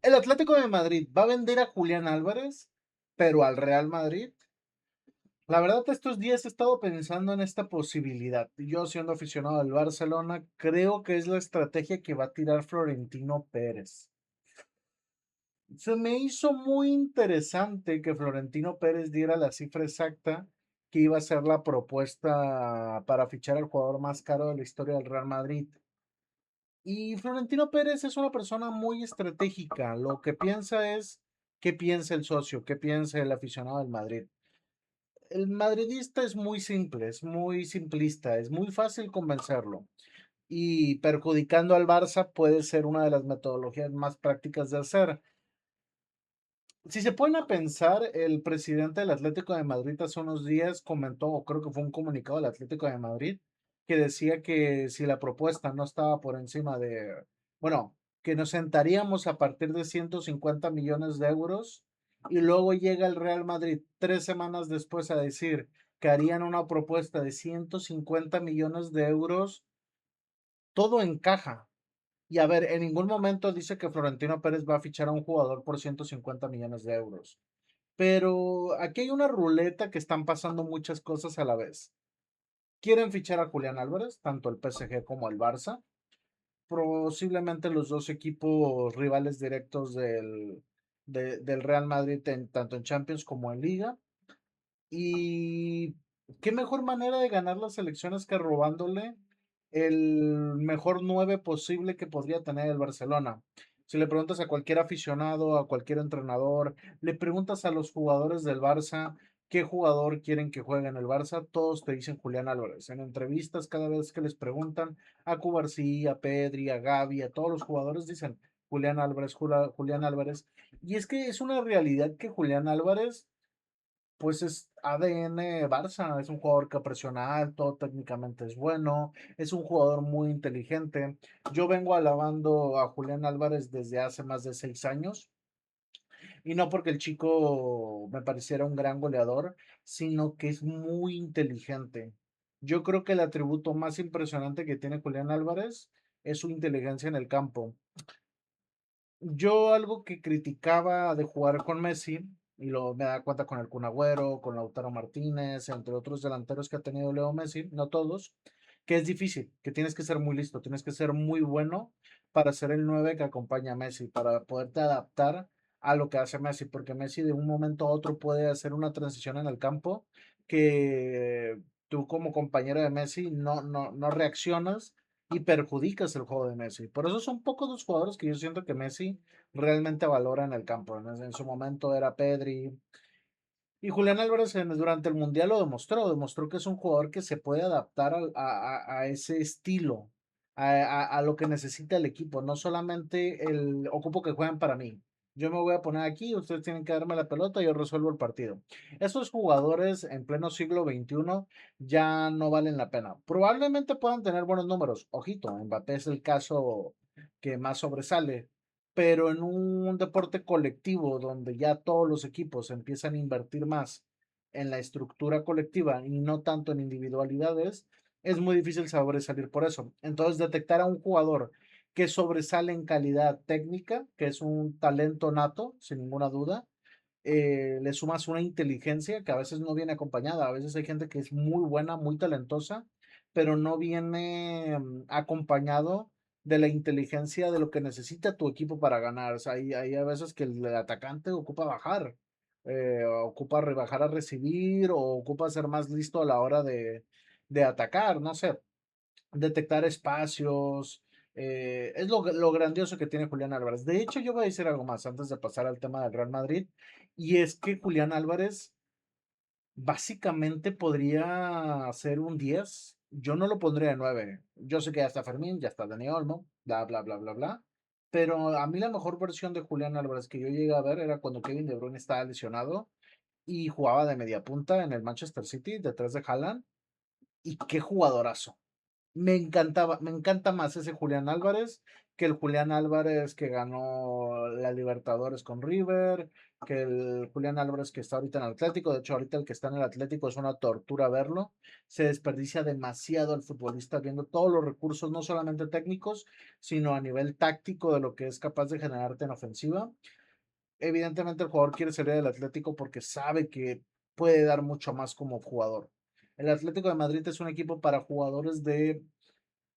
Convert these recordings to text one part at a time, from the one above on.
El Atlético de Madrid va a vender a Julián Álvarez, pero al Real Madrid. La verdad, estos días he estado pensando en esta posibilidad. Yo, siendo aficionado del Barcelona, creo que es la estrategia que va a tirar Florentino Pérez. Se me hizo muy interesante que Florentino Pérez diera la cifra exacta que iba a ser la propuesta para fichar al jugador más caro de la historia del Real Madrid. Y Florentino Pérez es una persona muy estratégica. Lo que piensa es qué piensa el socio, qué piensa el aficionado del Madrid. El madridista es muy simple, es muy simplista, es muy fácil convencerlo. Y perjudicando al Barça puede ser una de las metodologías más prácticas de hacer. Si se ponen a pensar, el presidente del Atlético de Madrid hace unos días comentó, o creo que fue un comunicado del Atlético de Madrid, que decía que si la propuesta no estaba por encima de, bueno, que nos sentaríamos a partir de 150 millones de euros y luego llega el Real Madrid 3 semanas después a decir que harían una propuesta de 150 millones de euros, todo encaja. Y a ver, en ningún momento dice que Florentino Pérez va a fichar a un jugador por 150 millones de euros. Pero aquí hay una ruleta que están pasando muchas cosas a la vez. Quieren fichar a Julián Álvarez, tanto el PSG como el Barça. Posiblemente los dos equipos rivales directos del Real Madrid, tanto en Champions como en Liga. Y qué mejor manera de ganar las elecciones que robándole el mejor 9 posible que podría tener el Barcelona. Si le preguntas a cualquier aficionado, a cualquier entrenador, le preguntas a los jugadores del Barça qué jugador quieren que juegue en el Barça, todos te dicen Julián Álvarez. En entrevistas, cada vez que les preguntan a Cubarsí, a Pedri, a Gavi, a todos los jugadores dicen Julián Álvarez, Julián Álvarez. Y es que es una realidad que Julián Álvarez pues es ADN Barça, es un jugador que presiona alto, técnicamente es bueno, es un jugador muy inteligente. Yo vengo alabando a Julián Álvarez desde hace más de 6 años, y no porque el chico me pareciera un gran goleador, sino que es muy inteligente. Yo creo que el atributo más impresionante que tiene Julián Álvarez es su inteligencia en el campo. Yo algo que criticaba de jugar con Messi, y lo me da cuenta con el Kun Agüero, con Lautaro Martínez, entre otros delanteros que ha tenido Leo Messi, no todos, que es difícil, que tienes que ser muy listo, tienes que ser muy bueno para ser el 9 que acompaña a Messi, para poderte adaptar a lo que hace Messi, porque Messi de un momento a otro puede hacer una transición en el campo que tú como compañero de Messi no reaccionas y perjudicas el juego de Messi. Por eso son pocos los jugadores que yo siento que Messi realmente valora en el campo. En su momento era Pedri. Y Julián Álvarez durante el Mundial lo demostró que es un jugador que se puede adaptar a ese estilo, a lo que necesita el equipo, no solamente el ocupo que juegan para mí. Yo me voy a poner aquí, ustedes tienen que darme la pelota y yo resuelvo el partido. Esos jugadores en pleno siglo XXI ya no valen la pena. Probablemente puedan tener buenos números. Ojito, Mbappé es el caso que más sobresale, pero en un deporte colectivo donde ya todos los equipos empiezan a invertir más en la estructura colectiva y no tanto en individualidades, es muy difícil sobresalir por eso. Entonces, detectar a un jugador que sobresale en calidad técnica, que es un talento nato, sin ninguna duda, le sumas una inteligencia que a veces no viene acompañada. A veces hay gente que es muy buena, muy talentosa, pero no viene acompañado de la inteligencia de lo que necesita tu equipo para ganar. O sea, hay a veces que el atacante ocupa bajar, ocupa rebajar a recibir o ocupa ser más listo a la hora de atacar, no sé, detectar espacios. Es lo grandioso que tiene Julián Álvarez. De hecho, yo voy a decir algo más antes de pasar al tema del Real Madrid, y es que Julián Álvarez básicamente podría ser un 10. Yo no lo pondría de 9. Yo sé que ya está Fermín, ya está Dani Olmo, bla, bla, bla, bla, bla. Pero a mí la mejor versión de Julián Álvarez que yo llegué a ver era cuando Kevin De Bruyne estaba lesionado y jugaba de media punta en el Manchester City detrás de Haaland. Y qué jugadorazo. Me encantaba, me encanta más ese Julián Álvarez que el Julián Álvarez que ganó la Libertadores con River, que el Julián Álvarez que está ahorita en el Atlético, de hecho ahorita el que está en el Atlético es una tortura verlo, se desperdicia demasiado al futbolista viendo todos los recursos, no solamente técnicos, sino a nivel táctico de lo que es capaz de generarte en ofensiva. Evidentemente el jugador quiere salir del Atlético porque sabe que puede dar mucho más como jugador. El Atlético de Madrid es un equipo para jugadores de,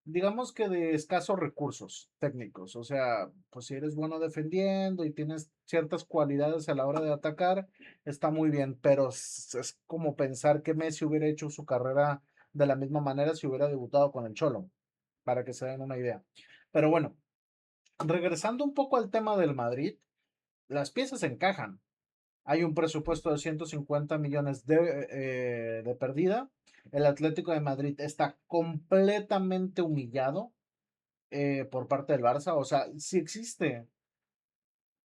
digamos que de escasos recursos técnicos. O sea, pues si eres bueno defendiendo y tienes ciertas cualidades a la hora de atacar, está muy bien, pero es como pensar que Messi hubiera hecho su carrera de la misma manera si hubiera debutado con el Cholo, para que se den una idea. Pero bueno, regresando un poco al tema del Madrid, las piezas encajan. Hay un presupuesto de 150 millones de pérdida. El Atlético de Madrid está completamente humillado por parte del Barça. O sea, si existe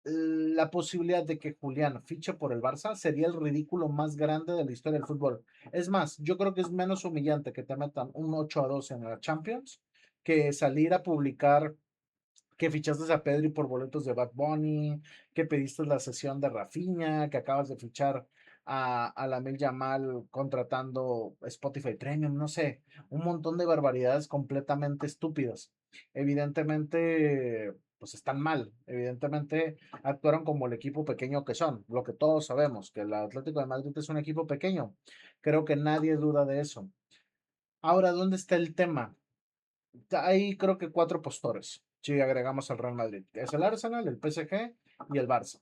la posibilidad de que Julián fiche por el Barça, sería el ridículo más grande de la historia del fútbol. Es más, yo creo que es menos humillante que te metan un 8-2 en la Champions que salir a publicar que fichaste a Pedri por boletos de Bad Bunny, que pediste la sesión de Rafinha, que acabas de fichar a Lamil Yamal contratando Spotify Premium, no sé, un montón de barbaridades completamente estúpidas. Evidentemente, pues están mal, evidentemente actuaron como el equipo pequeño que son, lo que todos sabemos, que el Atlético de Madrid es un equipo pequeño, creo que nadie duda de eso. Ahora, ¿dónde está el tema? Hay creo que cuatro postores, si agregamos al Real Madrid. Es el Arsenal, el PSG y el Barça.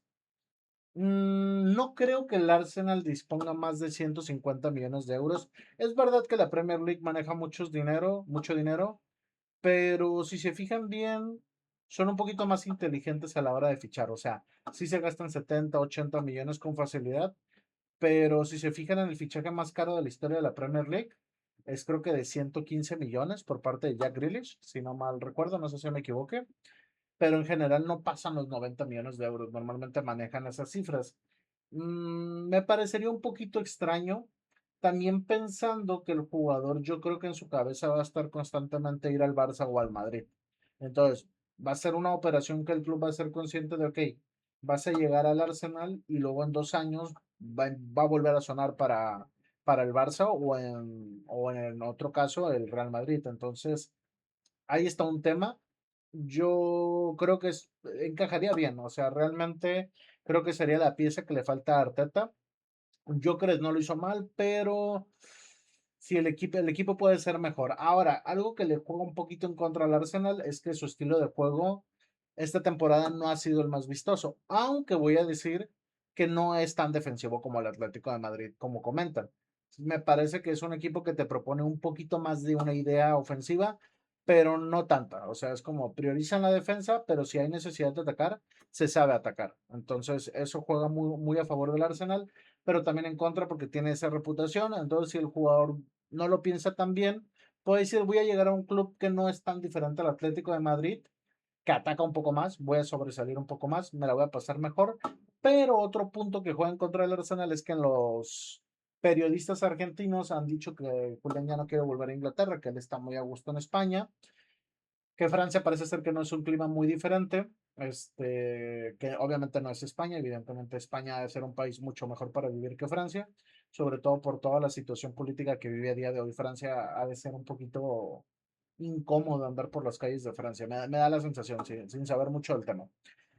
No creo que el Arsenal disponga más de 150 millones de euros. Es verdad que la Premier League maneja mucho dinero, pero si se fijan bien, son un poquito más inteligentes a la hora de fichar. O sea, sí se gastan 70, 80 millones con facilidad, pero si se fijan en el fichaje más caro de la historia de la Premier League, es creo que de 115 millones por parte de Jack Grealish, si no mal recuerdo, no sé si me equivoqué, pero en general no pasan los 90 millones de euros, normalmente manejan esas cifras. Me parecería un poquito extraño, también pensando que el jugador yo creo que en su cabeza va a estar constantemente ir al Barça o al Madrid. Entonces, va a ser una operación que el club va a ser consciente de, ok, vas a llegar al Arsenal y luego en 2 años va a volver a sonar para el Barça o en otro caso el Real Madrid. Entonces, ahí está un tema. Yo creo que encajaría bien, o sea, realmente creo que sería la pieza que le falta a Arteta. Jokeres no lo hizo mal, pero sí, el equipo puede ser mejor. Ahora, algo que le juega un poquito en contra al Arsenal es que su estilo de juego esta temporada no ha sido el más vistoso, aunque voy a decir que no es tan defensivo como el Atlético de Madrid, como comentan. Me parece que es un equipo que te propone un poquito más de una idea ofensiva, pero no tanta. O sea, es como priorizan la defensa, pero si hay necesidad de atacar, se sabe atacar. Entonces, eso juega muy, muy a favor del Arsenal, pero también en contra porque tiene esa reputación. Entonces, si el jugador no lo piensa tan bien, puede decir, voy a llegar a un club que no es tan diferente al Atlético de Madrid, que ataca un poco más, voy a sobresalir un poco más, me la voy a pasar mejor. Pero otro punto que juega en contra del Arsenal es que en los periodistas argentinos han dicho que Julián ya no quiere volver a Inglaterra, que él está muy a gusto en España, que Francia parece ser que no es un clima muy diferente, que obviamente no es España, evidentemente España debe ser un país mucho mejor para vivir que Francia, sobre todo por toda la situación política que vive a día de hoy. Francia ha de ser un poquito incómodo andar por las calles de Francia, me da la sensación, sin saber mucho del tema.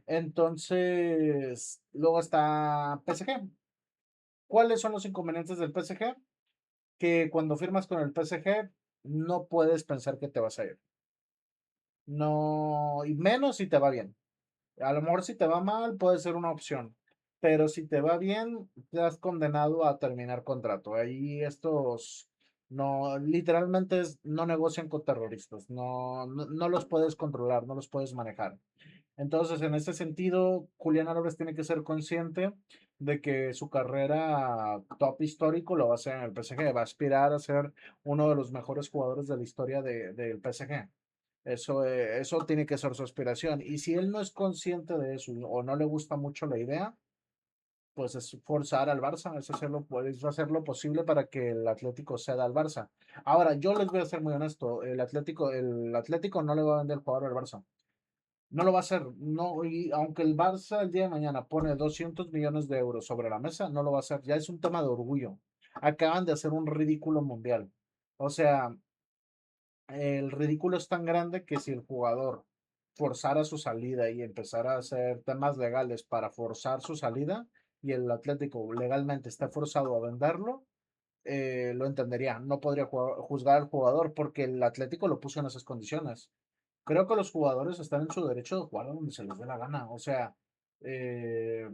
Entonces, luego está PSG. ¿Cuáles son los inconvenientes del PSG? Que cuando firmas con el PSG no puedes pensar que te vas a ir. No, y menos si te va bien. A lo mejor si te va mal puede ser una opción, pero si te va bien, te has condenado a terminar contrato. Ahí estos no, literalmente no negocian con terroristas, no los puedes controlar, no los puedes manejar. Entonces, en ese sentido, Julián Álvarez tiene que ser consciente de que su carrera top histórico lo va a hacer en el PSG, va a aspirar a ser uno de los mejores jugadores de la historia del PSG. Eso tiene que ser su aspiración. Y si él no es consciente de eso o no le gusta mucho la idea, pues es forzar al Barça, es hacer lo posible para que el Atlético ceda al Barça. Ahora, yo les voy a ser muy honesto, el Atlético no le va a vender el jugador al Barça. No lo va a hacer. No, y aunque el Barça el día de mañana pone 200 millones de euros sobre la mesa, no lo va a hacer. Ya es un tema de orgullo. Acaban de hacer un ridículo mundial. O sea, el ridículo es tan grande que si el jugador forzara su salida y empezara a hacer temas legales para forzar su salida y el Atlético legalmente está forzado a venderlo, lo entendería. No podría juzgar al jugador porque el Atlético lo puso en esas condiciones. Creo que los jugadores están en su derecho de jugar donde se les dé la gana. O sea, eh,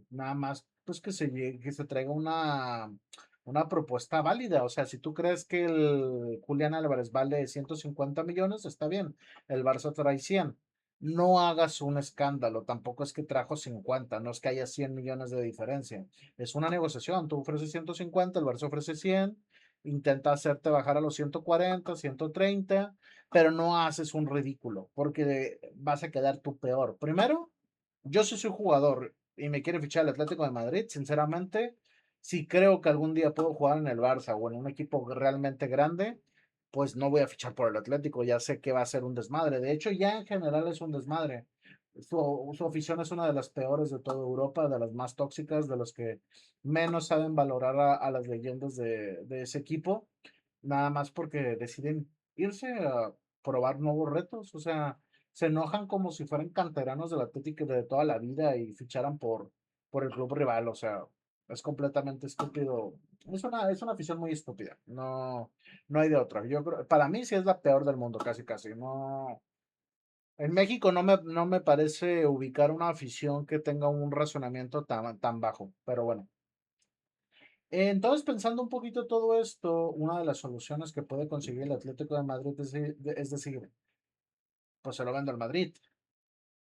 nada más pues que se traiga una propuesta válida. O sea, si tú crees que el Julián Álvarez vale 150 millones, está bien. El Barça trae 100. No hagas un escándalo. Tampoco es que trajo 50. No es que haya 100 millones de diferencia. Es una negociación. Tú ofreces 150, el Barça ofrece 100. Intenta hacerte bajar a los 140, 130, pero no haces un ridículo, porque vas a quedar tú peor. Primero, yo si soy jugador y me quiere fichar el Atlético de Madrid, sinceramente, si creo que algún día puedo jugar en el Barça o en un equipo realmente grande, pues no voy a fichar por el Atlético, ya sé que va a ser un desmadre. De hecho, ya en general es un desmadre. Su afición es una de las peores de toda Europa, de las más tóxicas, de los que menos saben valorar a las leyendas de ese equipo, nada más porque deciden irse a probar nuevos retos. O sea, se enojan como si fueran canteranos del Atlético de toda la vida y ficharan por el club rival. O sea, es completamente estúpido. Es una afición muy estúpida. No, no hay de otra. Yo creo, para mí sí es la peor del mundo, casi casi. No. En México no me parece ubicar una afición que tenga un razonamiento tan bajo. Pero bueno. Entonces, pensando un poquito todo esto, una de las soluciones que puede conseguir el Atlético de Madrid es decir, pues se lo vendo al Madrid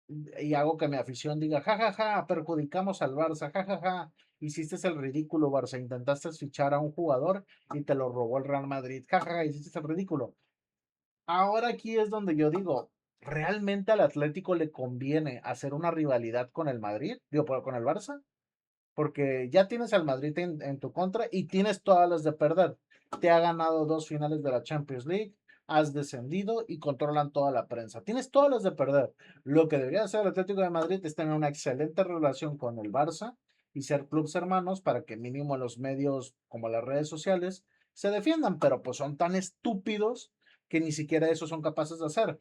y hago que mi afición diga, ja, ja, ja, perjudicamos al Barça, ja, ja, ja, hiciste el ridículo, Barça, intentaste fichar a un jugador y te lo robó el Real Madrid, ja, ja, ja, hiciste el ridículo. Ahora aquí es donde yo digo, ¿realmente al Atlético le conviene hacer una rivalidad con el Madrid? Digo, con el Barça, porque ya tienes al Madrid en tu contra y tienes todas las de perder. Te ha ganado dos finales de la Champions League, has descendido y controlan toda la prensa. Tienes todas las de perder. Lo que debería hacer el Atlético de Madrid es tener una excelente relación con el Barça y ser clubes hermanos para que mínimo los medios como las redes sociales se defiendan, pero pues son tan estúpidos que ni siquiera eso son capaces de hacer.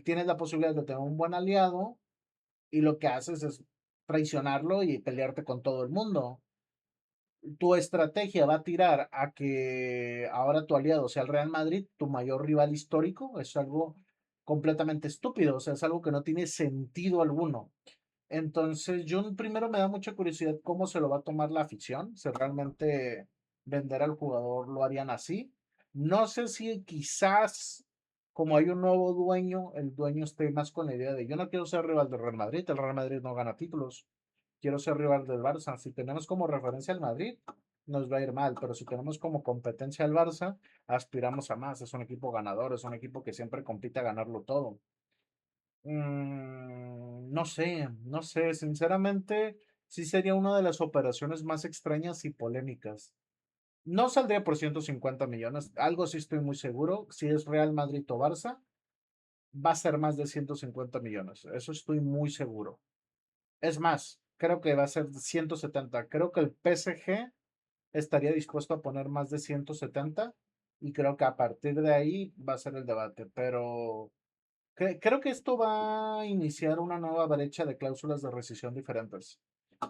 Tienes la posibilidad de tener un buen aliado y lo que haces es traicionarlo y pelearte con todo el mundo. Tu estrategia va a tirar a que ahora tu aliado sea el Real Madrid, tu mayor rival histórico. Es algo completamente estúpido, o sea, es algo que no tiene sentido alguno. Entonces, yo primero me da mucha curiosidad cómo se lo va a tomar la afición, si realmente vender al jugador lo harían así. No sé si quizás, como hay un nuevo dueño, el dueño esté más con la idea de yo no quiero ser rival del Real Madrid, el Real Madrid no gana títulos, quiero ser rival del Barça. Si tenemos como referencia al Madrid, nos va a ir mal, pero si tenemos como competencia al Barça, aspiramos a más. Es un equipo ganador, es un equipo que siempre compite a ganarlo todo. No sé, sinceramente, sí sería una de las operaciones más extrañas y polémicas. No saldría por 150 millones, algo sí estoy muy seguro. Si es Real Madrid o Barça, va a ser más de 150 millones, eso estoy muy seguro. Es más, creo que va a ser 170. Creo que el PSG estaría dispuesto a poner más de 170 y creo que a partir de ahí va a ser el debate, pero creo que esto va a iniciar una nueva brecha de cláusulas de rescisión diferentes.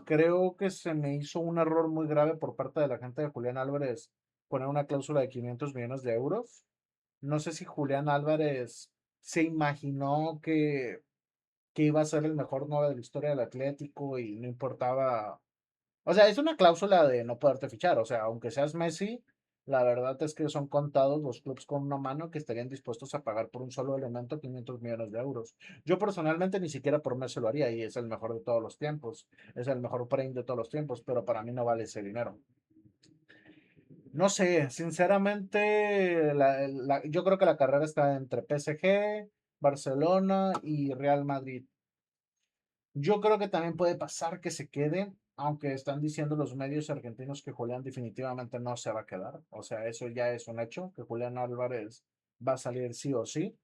Creo que se me hizo un error muy grave por parte de la gente de Julián Álvarez poner una cláusula de 500 millones de euros. No sé si Julián Álvarez se imaginó que iba a ser el mejor 9 de la historia del Atlético y no importaba. O sea, es una cláusula de no poderte fichar. O sea, aunque seas Messi, la verdad es que son contados los clubes con una mano que estarían dispuestos a pagar por un solo elemento 500 millones de euros. Yo personalmente ni siquiera por Messi lo haría y es el mejor de todos los tiempos. Es el mejor prime de todos los tiempos, pero para mí no vale ese dinero. No sé, sinceramente, yo creo que la carrera está entre PSG, Barcelona y Real Madrid. Yo creo que también puede pasar que se quede, aunque están diciendo los medios argentinos que Julián definitivamente no se va a quedar. O sea, eso ya es un hecho, que Julián Álvarez va a salir sí o sí.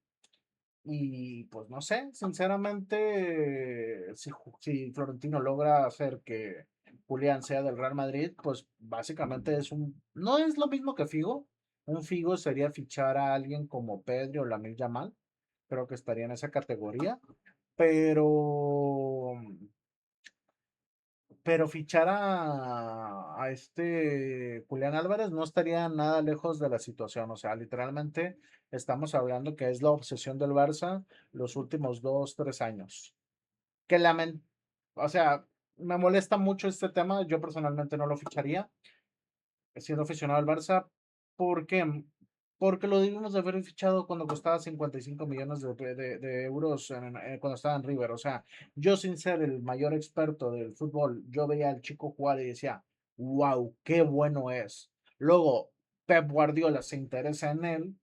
Y pues no sé, sinceramente, si Florentino logra hacer que Julián sea del Real Madrid, pues básicamente no es lo mismo que Figo. Un Figo sería fichar a alguien como Pedri o Lamine Yamal, creo que estaría en esa categoría, pero fichar a este Julián Álvarez no estaría nada lejos de la situación. O sea, literalmente estamos hablando que es la obsesión del Barça los últimos 2, 3 años. Que o sea, me molesta mucho este tema. Yo personalmente no lo ficharía siendo aficionado al Barça. ¿Por qué? Porque lo debimos de haber fichado cuando costaba 55 millones de euros cuando estaba en River. O sea, yo sin ser el mayor experto del fútbol, yo veía al chico jugar y decía, wow, qué bueno es. Luego, Pep Guardiola se interesa en él.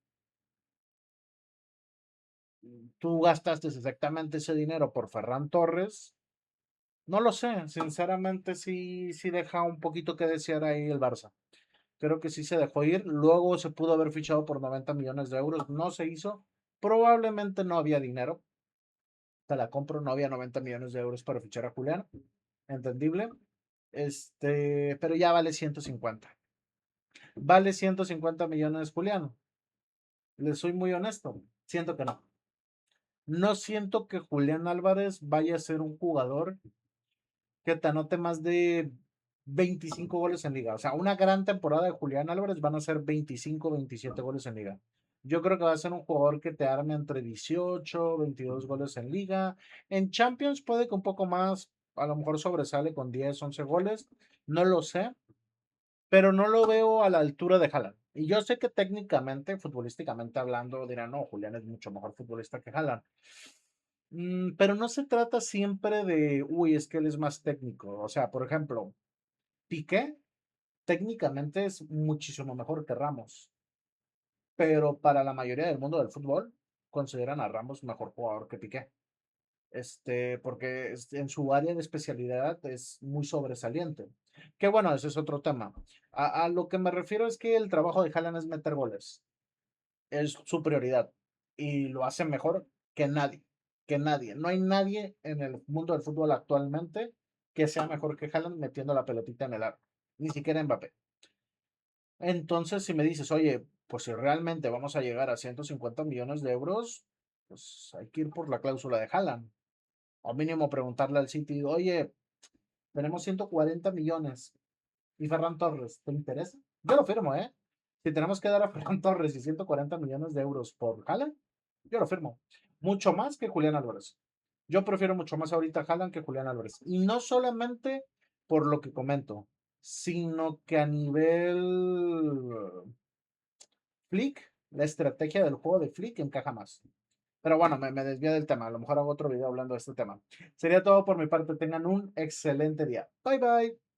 Tú gastaste exactamente ese dinero por Ferran Torres. No lo sé, sinceramente sí deja un poquito que desear ahí el Barça. Creo que sí se dejó ir. Luego se pudo haber fichado por 90 millones de euros. No se hizo. Probablemente no había dinero. Te la compro. No había 90 millones de euros para fichar a Julián. Entendible. Pero ya vale 150. Vale 150 millones Julián. Les soy muy honesto. Siento que no. No siento que Julián Álvarez vaya a ser un jugador que te anote más de 25 goles en liga. O sea, una gran temporada de Julián Álvarez van a ser 25, 27 goles en liga. Yo creo que va a ser un jugador que te arme entre 18, 22 goles en liga. En Champions puede que un poco más, a lo mejor sobresale con 10, 11 goles. No lo sé, pero no lo veo a la altura de Haaland. Y yo sé que técnicamente, futbolísticamente hablando, dirán, no, Julián es mucho mejor futbolista que Haaland. Pero no se trata siempre de, uy, es que él es más técnico. O sea, por ejemplo, Piqué técnicamente es muchísimo mejor que Ramos, pero para la mayoría del mundo del fútbol consideran a Ramos mejor jugador que Piqué. Porque en su área de especialidad es muy sobresaliente. Que bueno, ese es otro tema. A lo que me refiero es que el trabajo de Haaland es meter goles. Es su prioridad. Y lo hace mejor que nadie. Que nadie. No hay nadie en el mundo del fútbol actualmente que sea mejor que Haaland metiendo la pelotita en el arco. Ni siquiera Mbappé. Entonces, si me dices, oye, pues si realmente vamos a llegar a 150 millones de euros, pues hay que ir por la cláusula de Haaland. O mínimo preguntarle al City, oye, tenemos 140 millones y Ferran Torres, ¿te interesa? Yo lo firmo, ¿eh? Si tenemos que dar a Ferran Torres y 140 millones de euros por Haaland, yo lo firmo. Mucho más que Julián Álvarez. Yo prefiero mucho más ahorita Haaland que Julián Álvarez. Y no solamente por lo que comento, sino que a nivel Flick, la estrategia del juego de Flick encaja más. Pero bueno, me desvío del tema. A lo mejor hago otro video hablando de este tema. Sería todo por mi parte. Tengan un excelente día. Bye bye.